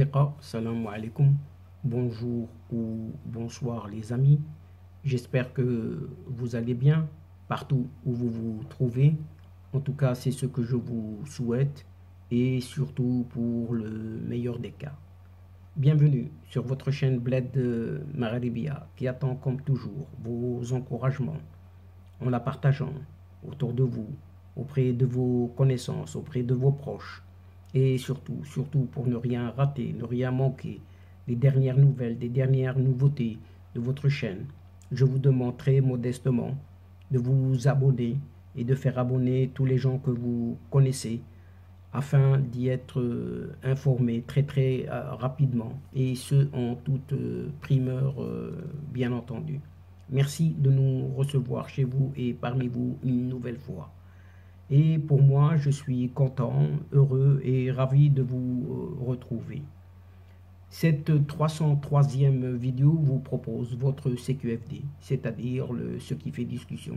Asdiqa, salam alaikum, bonjour ou bonsoir les amis. J'espère que vous allez bien partout où vous vous trouvez. En tout cas, c'est ce que je vous souhaite et surtout pour le meilleur des cas. Bienvenue sur votre chaîne Bled Maghribia qui attend comme toujours vos encouragements en la partageant autour de vous, auprès de vos connaissances, auprès de vos proches. Et surtout pour ne rien rater, ne rien manquer des dernières nouvelles, des dernières nouveautés de votre chaîne. Je vous demande très modestement de vous abonner et de faire abonner tous les gens que vous connaissez afin d'y être informé très rapidement et ce en toute primeur bien entendu. Merci de nous recevoir chez vous et parmi vous une nouvelle fois. Et pour moi, je suis content, heureux et ravi de vous retrouver. Cette 303e vidéo vous propose votre CQFD, c'est-à-dire ce qui fait discussion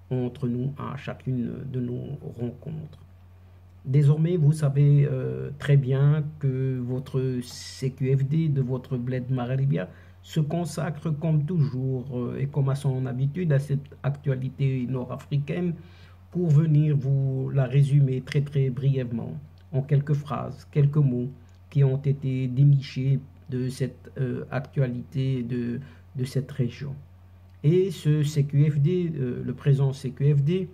entre nous à chacune de nos rencontres. Désormais, vous savez très bien que votre CQFD de votre Bled Maghribia se consacre comme toujours et comme à son habitude à cette actualité nord-africaine pour venir vous la résumer très brièvement en quelques phrases, quelques mots qui ont été dénichés de cette actualité de cette région. Et ce CQFD, le présent CQFD,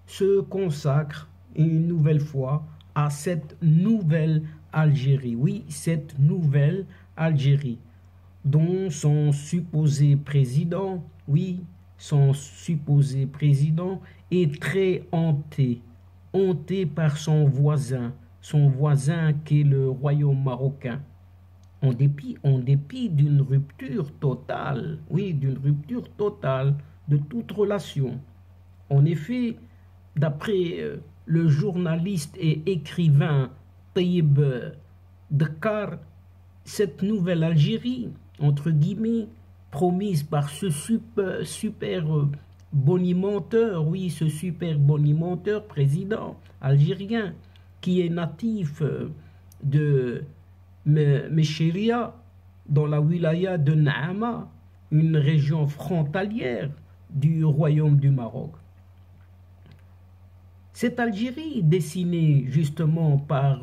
se consacre une nouvelle fois à cette nouvelle Algérie. Oui, cette nouvelle Algérie dont son supposé président, oui, son supposé président est très hanté par son voisin qui est le royaume marocain, en dépit d'une rupture totale, oui, d'une rupture totale de toute relation. En effet, d'après le journaliste et écrivain Taïb Dakar, cette nouvelle Algérie, entre guillemets, promise par ce super bonimenteur, oui, ce super bonimenteur président algérien qui est natif de Méchéria dans la wilaya de Naama, une région frontalière du royaume du Maroc. Cette Algérie dessinée justement par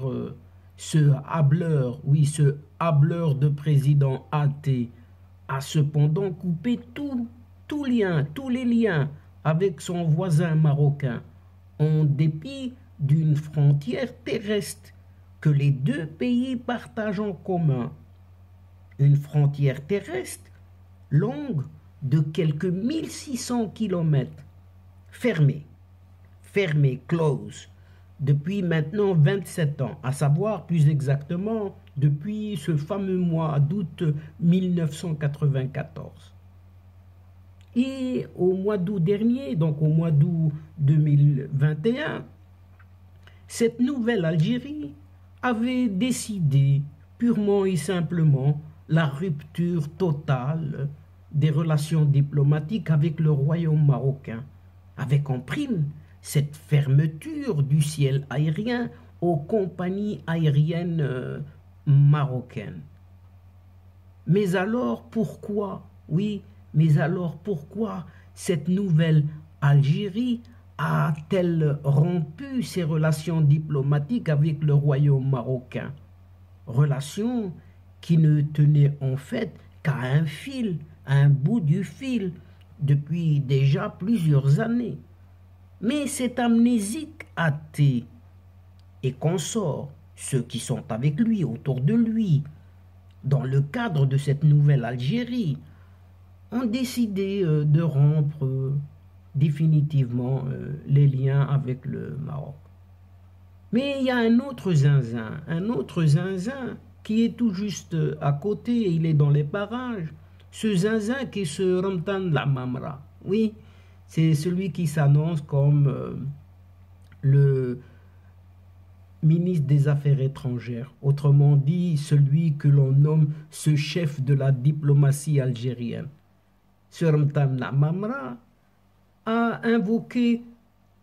ce hableur, oui, ce hableur de président athée, a cependant coupé tous les liens avec son voisin marocain, en dépit d'une frontière terrestre que les deux pays partagent en commun. Une frontière terrestre longue de quelques 1600 km, fermée, close, depuis maintenant 27 ans, à savoir plus exactement depuis ce fameux mois d'août 1994. Et au mois d'août dernier, donc au mois d'août 2021, cette nouvelle Algérie avait décidé purement et simplement la rupture totale des relations diplomatiques avec le royaume marocain, avec en prime cette fermeture du ciel aérien aux compagnies aériennes marocaines. Mais alors pourquoi, oui, mais alors pourquoi cette nouvelle Algérie a-t-elle rompu ses relations diplomatiques avec le royaume marocain? Relations qui ne tenaient en fait qu'à un fil, à un bout du fil, depuis déjà plusieurs années. Mais cet amnésique athée et consorts, ceux qui sont avec lui, autour de lui, dans le cadre de cette nouvelle Algérie, ont décidé de rompre définitivement les liens avec le Maroc. Mais il y a un autre zinzin qui est tout juste à côté, il est dans les parages. Ce zinzin qui est ce Ramtan Lamamra, oui, c'est celui qui s'annonce comme le ministre des Affaires étrangères, autrement dit celui que l'on nomme ce chef de la diplomatie algérienne. Ce Ramtan Lamamra a invoqué,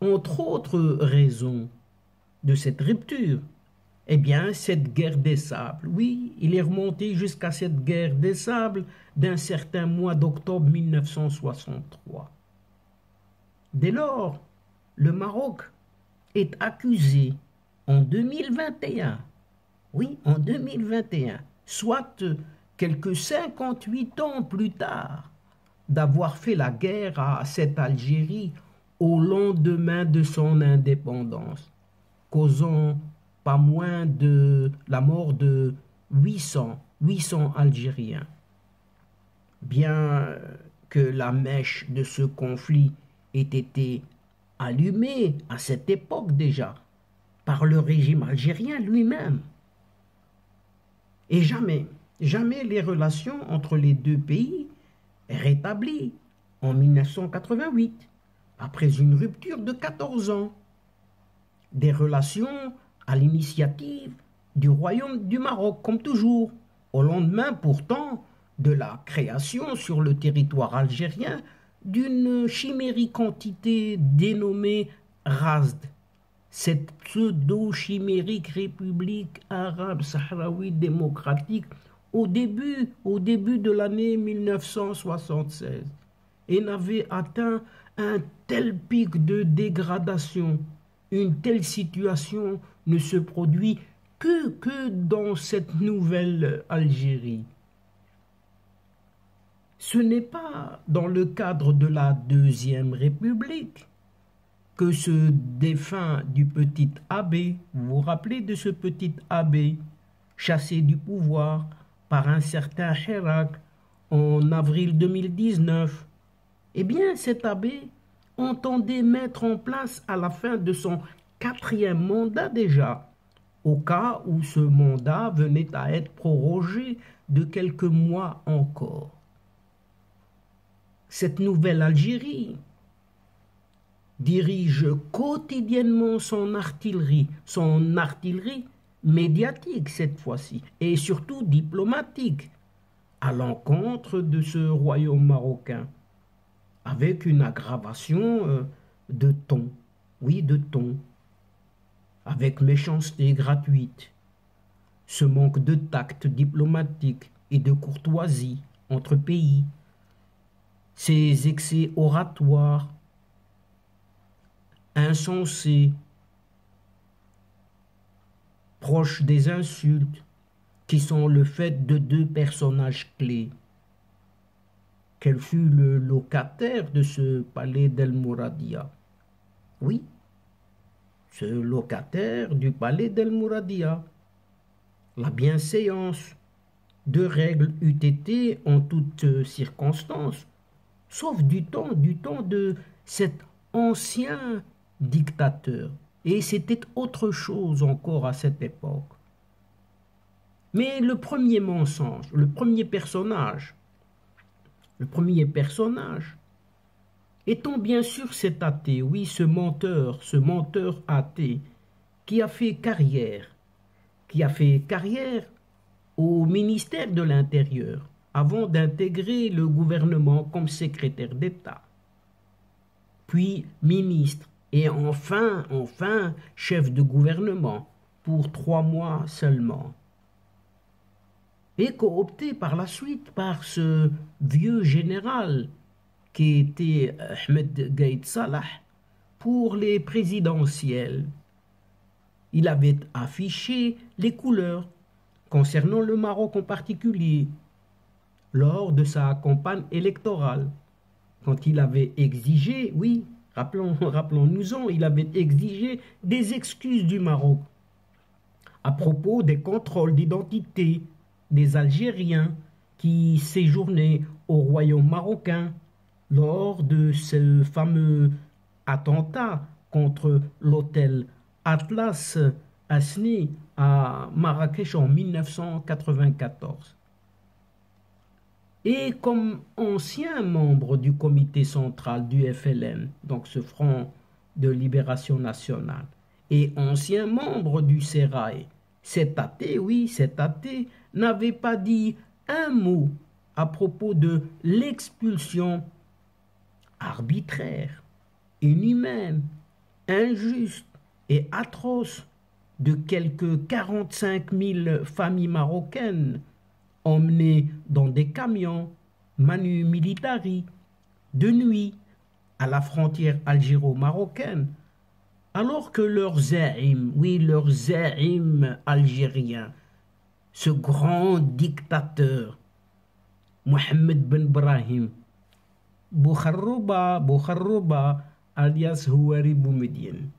entre autres raisons de cette rupture, Eh bien, cette guerre des sables, oui, il est remonté jusqu'à cette guerre des sables d'un certain mois d'octobre 1963. Dès lors, le Maroc est accusé en 2021, oui, en 2021, soit quelques 58 ans plus tard, d'avoir fait la guerre à cette Algérie au lendemain de son indépendance, causant pas moins de la mort de 800 Algériens. Bien que la mèche de ce conflit ait été allumée à cette époque déjà par le régime algérien lui-même. Et jamais les relations entre les deux pays rétablies en 1988, après une rupture de 14 ans. Des relations à l'initiative du Royaume du Maroc, comme toujours, au lendemain pourtant de la création sur le territoire algérien d'une chimérique entité dénommée RASD, cette pseudo-chimérique République arabe sahraoui démocratique au début de l'année 1976 et n'avait atteint un tel pic de dégradation. Une telle situation ne se produit que dans cette nouvelle Algérie. Ce n'est pas dans le cadre de la Deuxième République que ce défunt du petit abbé, vous vous rappelez de ce petit abbé, chassé du pouvoir par un certain Chirac en avril 2019, eh bien cet abbé entendait mettre en place à la fin de son 4e mandat déjà, au cas où ce mandat venait à être prorogé de quelques mois encore. Cette nouvelle Algérie dirige quotidiennement son artillerie médiatique cette fois-ci, et surtout diplomatique, à l'encontre de ce royaume marocain, avec une aggravation de ton, oui, de ton, avec méchanceté gratuite, ce manque de tact diplomatique et de courtoisie entre pays, ces excès oratoires insensés, proches des insultes, qui sont le fait de deux personnages clés. Quel fut le locataire de ce palais d'El Mouradia? Oui, ce locataire du palais d'El Mouradia. La bienséance de règles eût été en toutes circonstances, sauf du temps de cet ancien dictateur. Et c'était autre chose encore à cette époque. Mais le premier mensonge, le premier personnage, étant bien sûr cet athée, oui, ce menteur athée, qui a fait carrière au ministère de l'Intérieur, avant d'intégrer le gouvernement comme secrétaire d'État, puis ministre, et enfin chef de gouvernement, pour 3 mois seulement. Et coopté par la suite par ce vieux général qui était Ahmed Gaïd Salah pour les présidentielles. Il avait affiché les couleurs concernant le Maroc en particulier lors de sa campagne électorale, quand il avait exigé, oui, rappelons-nous-en, il avait exigé des excuses du Maroc à propos des contrôles d'identité des Algériens qui séjournaient au royaume marocain lors de ce fameux attentat contre l'hôtel Atlas Asni à Marrakech en 1994. Et comme ancien membre du comité central du FLN, donc ce Front de Libération Nationale, et ancien membre du Sérail, cet athée n'avait pas dit un mot à propos de l'expulsion arbitraire, inhumaine, injuste et atroce de quelques 45 000 familles marocaines emmenées dans des camions manu militari de nuit à la frontière algéro-marocaine, alors que leur zaïm, oui, leur zaïm algérien, ce grand dictateur, Mohamed Ben Brahim, Boukhrouba, alias Houari Boumediene,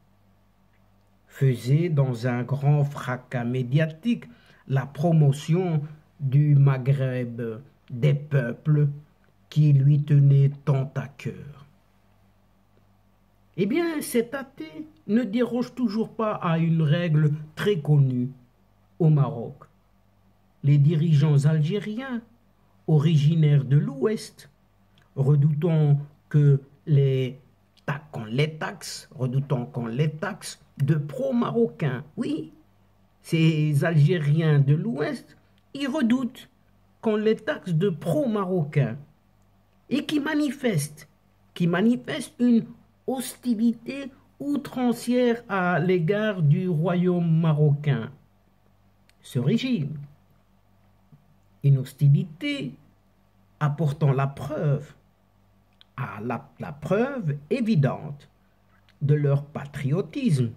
faisait dans un grand fracas médiatique la promotion du Maghreb, des peuples qui lui tenaient tant à cœur. Eh bien, cet athée ne déroge toujours pas à une règle très connue au Maroc. Les dirigeants algériens, originaires de l'Ouest, redoutant qu'on les taxe de pro-marocains. Oui, ces Algériens de l'Ouest, ils redoutent qu'on les taxe de pro-marocains et qui manifestent une hostilité outrancière à l'égard du royaume marocain. Ce régime, une hostilité apportant la preuve évidente de leur patriotisme,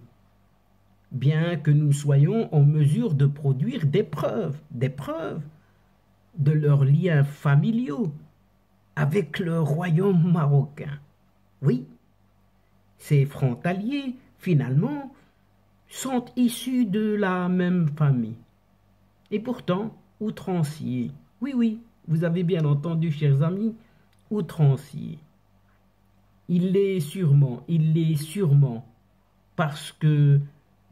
bien que nous soyons en mesure de produire des preuves de leurs liens familiaux avec le royaume marocain. Oui, ces frontaliers, finalement, sont issus de la même famille. Et pourtant, outranciers. Oui, vous avez bien entendu, chers amis, outranciers. Il l'est sûrement, parce que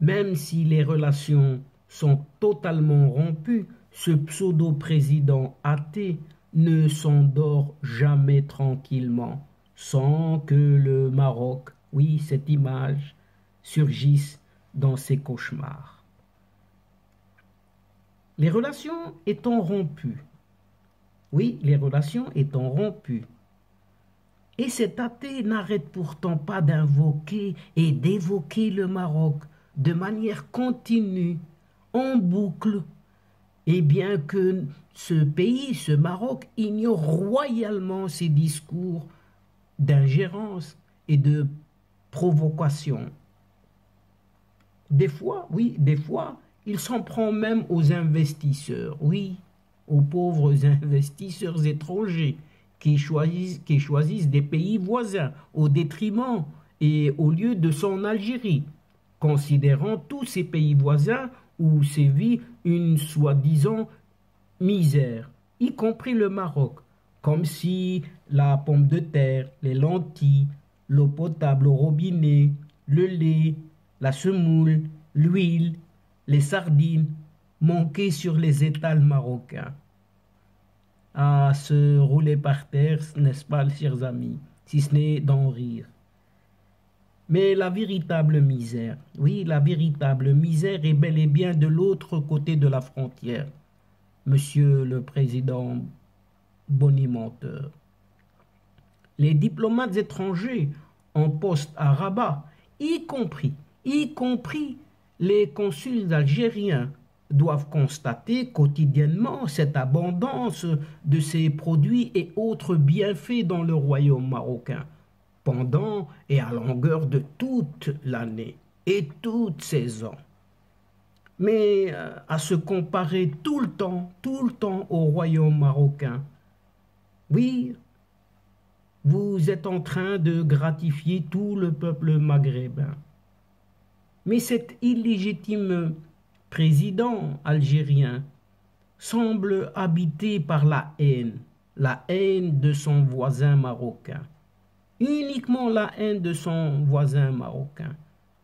même si les relations sont totalement rompues, ce pseudo-président athée ne s'endort jamais tranquillement, sans que le Maroc, oui, cette image, surgisse dans ses cauchemars. Les relations étant rompues, et cet athée n'arrête pourtant pas d'invoquer et d'évoquer le Maroc de manière continue, en boucle, et bien que ce pays, ce Maroc, ignore royalement ses discours d'ingérence et de provocation. Des fois, il s'en prend même aux investisseurs, aux pauvres investisseurs étrangers qui choisissent des pays voisins au détriment et au lieu de son Algérie, considérant tous ces pays voisins où sévit une soi-disant misère, y compris le Maroc, comme si la pomme de terre, les lentilles, l'eau potable au robinet, le lait, la semoule, l'huile, les sardines manquaient sur les étals marocains. À se rouler par terre, n'est-ce pas, chers amis, si ce n'est d'en rire. Mais la véritable misère, la véritable misère est bel et bien de l'autre côté de la frontière, monsieur le président bonimenteur. Les diplomates étrangers en poste à Rabat, y compris les consuls algériens, doivent constater quotidiennement cette abondance de ces produits et autres bienfaits dans le royaume marocain, pendant et à longueur de toute l'année et toute saison. Mais à se comparer tout le temps au royaume marocain, oui, vous êtes en train de gratifier tout le peuple maghrébin. Mais cet illégitime président algérien semble habité par la haine de son voisin marocain, uniquement la haine de son voisin marocain,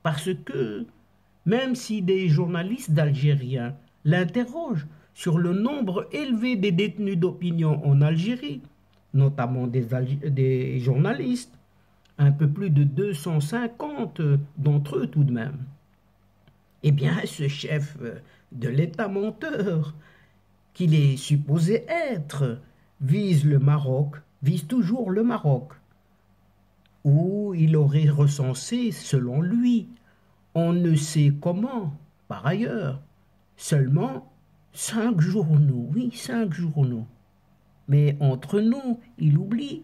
parce que même si des journalistes algériens l'interrogent sur le nombre élevé des détenus d'opinion en Algérie, notamment des journalistes, un peu plus de 250 d'entre eux tout de même, eh bien, ce chef de l'État menteur, qu'il est supposé être, vise toujours le Maroc, où il aurait recensé, selon lui, on ne sait comment, Par ailleurs, seulement 5 journaux, oui, 5 journaux. Mais entre nous, il oublie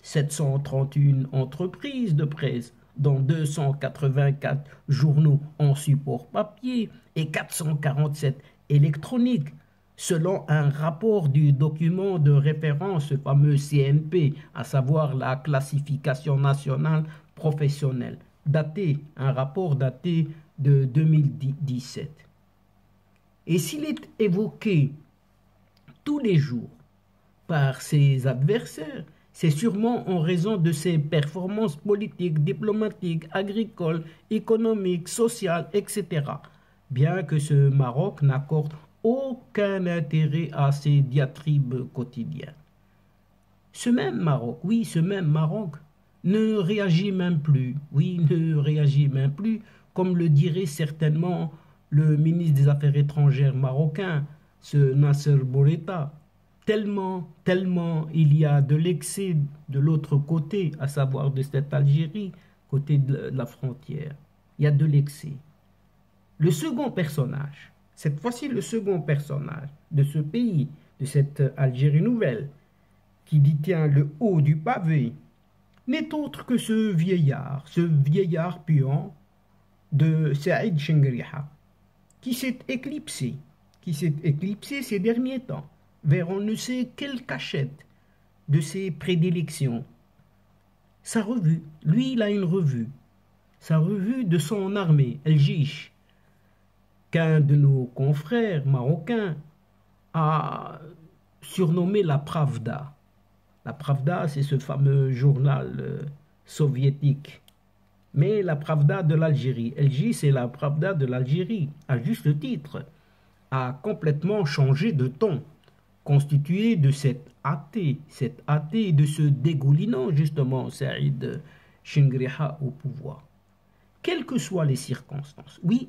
731 entreprises de presse, dont 284 journaux en support papier et 447 électroniques, selon un rapport du document de référence, ce fameux CNP, à savoir la classification nationale professionnelle, un rapport daté de 2017. Et s'il est évoqué tous les jours par ses adversaires, c'est sûrement en raison de ses performances politiques, diplomatiques, agricoles, économiques, sociales, etc. Bien que ce Maroc n'accorde aucun intérêt à ces diatribes quotidiennes. Ce même Maroc, oui, ce même Maroc, ne réagit même plus, oui, ne réagit même plus, comme le dirait certainement le ministre des Affaires étrangères marocain, ce Nasser Bourita. Tellement il y a de l'excès de l'autre côté, à savoir de cette Algérie, côté de la frontière. Il y a de l'excès. Le second personnage, cette fois-ci le second personnage de ce pays, de cette Algérie nouvelle, qui détient le haut du pavé, n'est autre que ce vieillard puant de Saïd Chengueriha, qui s'est éclipsé ces derniers temps vers on ne sait quelle cachette de ses prédilections. Sa revue, lui il a une revue, sa revue de son armée, El Jish, qu'un de nos confrères marocains a surnommé la Pravda. La Pravda, c'est ce fameux journal soviétique. Mais la Pravda de l'Algérie, El Jish, c'est la Pravda de l'Algérie, à juste titre, a complètement changé de ton, constitué de cet athée de ce dégoulinant justement Saïd Chengueriha au pouvoir. Quelles que soient les circonstances, oui,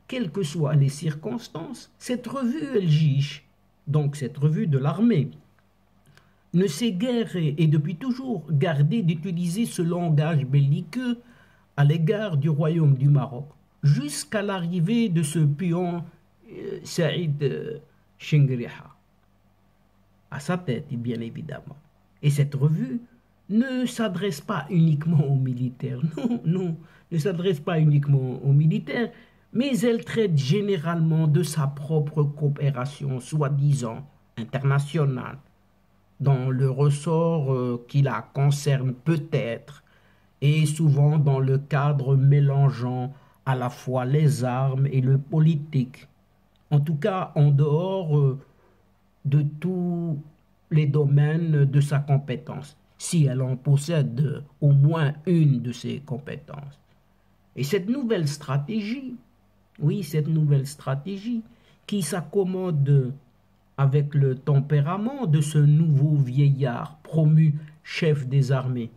quelles que soient les circonstances, cette revue El Jish, donc cette revue de l'armée, ne s'est guère et depuis toujours gardé d'utiliser ce langage belliqueux à l'égard du royaume du Maroc, jusqu'à l'arrivée de ce pion Saïd Chengueriha à sa tête, bien évidemment. Et cette revue ne s'adresse pas uniquement aux militaires, non, ne s'adresse pas uniquement aux militaires, mais elle traite généralement de sa propre coopération, soi-disant internationale, dans le ressort qui la concerne peut-être, et souvent dans le cadre mélangeant à la fois les armes et le politique, en tout cas en dehors de tous les domaines de sa compétence, si elle en possède au moins une de ses compétences. Et cette nouvelle stratégie, oui, cette nouvelle stratégie qui s'accommode avec le tempérament de ce nouveau vieillard promu chef des armées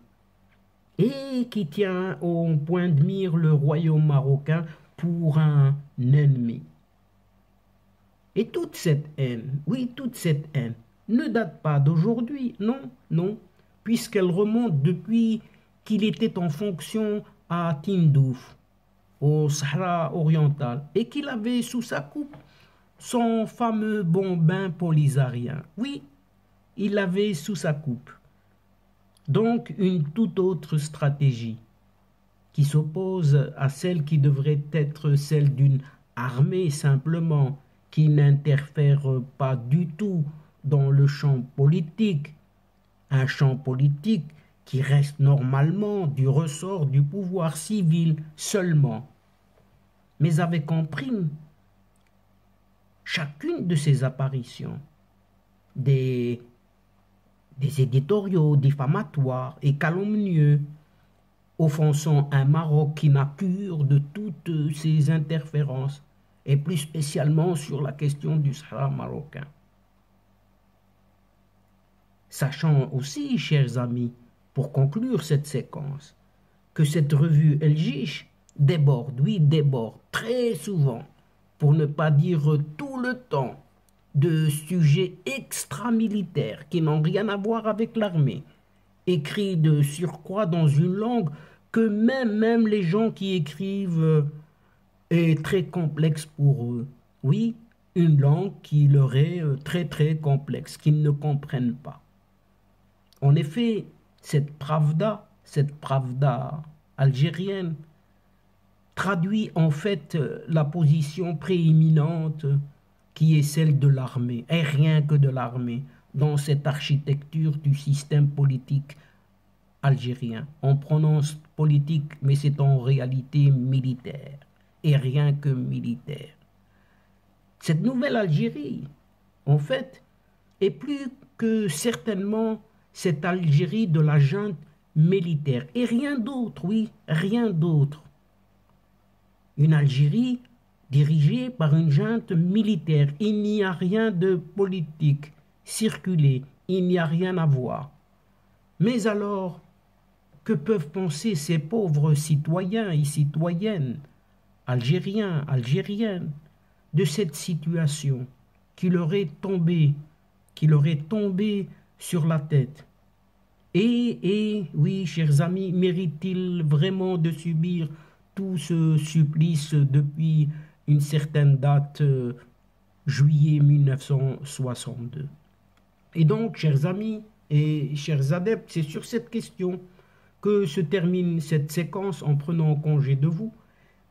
et qui tient au point de mire le royaume marocain pour un ennemi. Et toute cette haine, oui, toute cette haine, ne date pas d'aujourd'hui, non, puisqu'elle remonte depuis qu'il était en fonction à Tindouf, au Sahara oriental, et qu'il avait sous sa coupe son fameux bombin polysarien. Oui, il l'avait sous sa coupe. Donc une toute autre stratégie qui s'oppose à celle qui devrait être celle d'une armée simplement, qui n'interfère pas du tout dans le champ politique, un champ politique qui reste normalement du ressort du pouvoir civil seulement, mais avec en prime chacune de ces apparitions des éditoriaux diffamatoires et calomnieux, offensant un Maroc qui n'a cure de toutes ces interférences, et plus spécialement sur la question du Sahara marocain. Sachant aussi, chers amis, pour conclure cette séquence, que cette revue El Jish déborde, oui, déborde très souvent, pour ne pas dire tout le temps, de sujets extramilitaires qui n'ont rien à voir avec l'armée, écrits de surcroît dans une langue que même les gens qui écrivent est très complexe pour eux. Oui, une langue qui leur est très complexe, qu'ils ne comprennent pas. En effet, cette pravda algérienne, traduit en fait la position prééminente qui est celle de l'armée, et rien que de l'armée, dans cette architecture du système politique algérien. On prononce politique, mais c'est en réalité militaire, et rien que militaire. Cette nouvelle Algérie, en fait, est plus que certainement cette Algérie de la junte militaire, et rien d'autre, oui, rien d'autre. Une Algérie dirigée par une junte militaire. Il n'y a rien de politique circulé, il n'y a rien à voir. Mais alors, que peuvent penser ces pauvres citoyens et citoyennes, algériens, algériennes, de cette situation qui leur est tombée sur la tête? Et oui, chers amis, mérite-t-il vraiment de subir tout ce supplice depuis une certaine date, juillet 1962? Et donc, chers amis et chers adeptes, c'est sur cette question que se termine cette séquence en prenant congé de vous.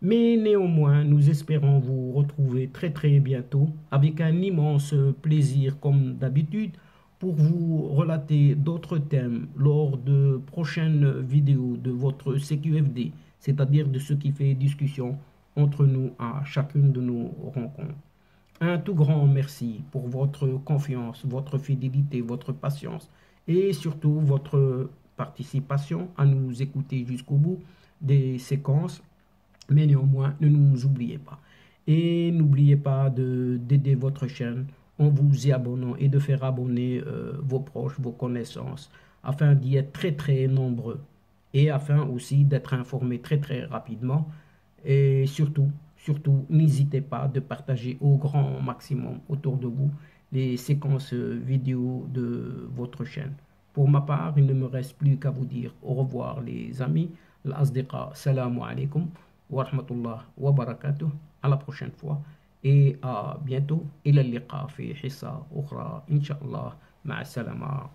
Mais néanmoins, nous espérons vous retrouver très bientôt avec un immense plaisir comme d'habitude pour vous relater d'autres thèmes lors de prochaines vidéos de votre CQFD, c'est-à-dire de ce qui fait discussion entre nous à chacune de nos rencontres. Un tout grand merci pour votre confiance, votre fidélité, votre patience et surtout votre participation à nous écouter jusqu'au bout des séquences. Mais néanmoins, ne nous oubliez pas. Et n'oubliez pas d'aider votre chaîne en vous y abonnant et de faire abonner vos proches, vos connaissances, afin d'y être très nombreux et afin aussi d'être informés très rapidement. Et surtout, n'hésitez pas de partager au grand maximum autour de vous les séquences vidéo de votre chaîne. Pour ma part, il ne me reste plus qu'à vous dire au revoir les amis. L'asdiqa, salamu alaikum wa rahmatullah wa barakatuh. À la prochaine fois et à bientôt. Ila liqa fi hissa ukhra, inshallah. Ma'a salama.